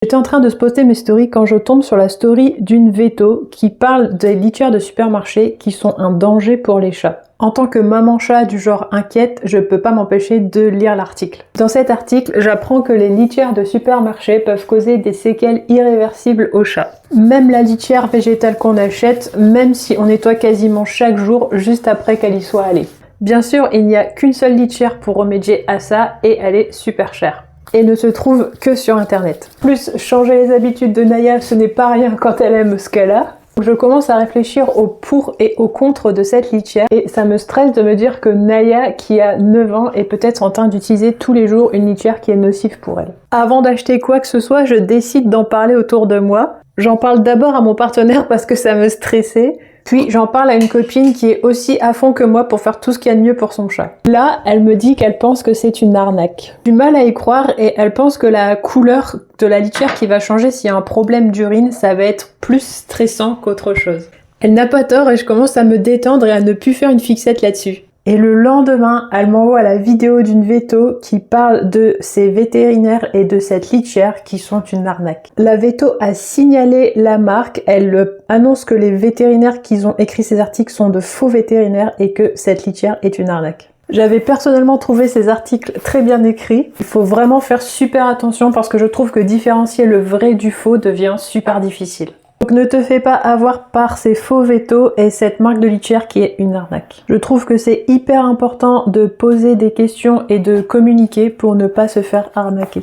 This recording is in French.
J'étais en train de poster mes stories quand je tombe sur la story d'une veto qui parle des litières de supermarché qui sont un danger pour les chats. En tant que maman chat du genre inquiète, je peux pas m'empêcher de lire l'article. Dans cet article, j'apprends que les litières de supermarché peuvent causer des séquelles irréversibles aux chats. Même la litière végétale qu'on achète, même si on nettoie quasiment chaque jour juste après qu'elle y soit allée. Bien sûr, il n'y a qu'une seule litière pour remédier à ça et elle est super chère. Et ne se trouve que sur internet. Plus, changer les habitudes de Naya, ce n'est pas rien quand elle aime ce qu'elle a. Je commence à réfléchir au pour et au contre de cette litière et ça me stresse de me dire que Naya, qui a 9 ans, est peut-être en train d'utiliser tous les jours une litière qui est nocive pour elle. Avant d'acheter quoi que ce soit, je décide d'en parler autour de moi. J'en parle d'abord à mon partenaire parce que ça me stressait. Puis j'en parle à une copine qui est aussi à fond que moi pour faire tout ce qu'il y a de mieux pour son chat. Là, elle me dit qu'elle pense que c'est une arnaque. J'ai du mal à y croire et elle pense que la couleur de la litière qui va changer s'il y a un problème d'urine, ça va être plus stressant qu'autre chose. Elle n'a pas tort et je commence à me détendre et à ne plus faire une fixette là-dessus. Et le lendemain, elle m'envoie la vidéo d'une veto qui parle de ces vétérinaires et de cette litière qui sont une arnaque. La veto a signalé la marque, elle annonce que les vétérinaires qui ont écrit ces articles sont de faux vétérinaires et que cette litière est une arnaque. J'avais personnellement trouvé ces articles très bien écrits. Il faut vraiment faire super attention parce que je trouve que différencier le vrai du faux devient super difficile. Donc ne te fais pas avoir par ces faux vétos et cette marque de litière qui est une arnaque. Je trouve que c'est hyper important de poser des questions et de communiquer pour ne pas se faire arnaquer.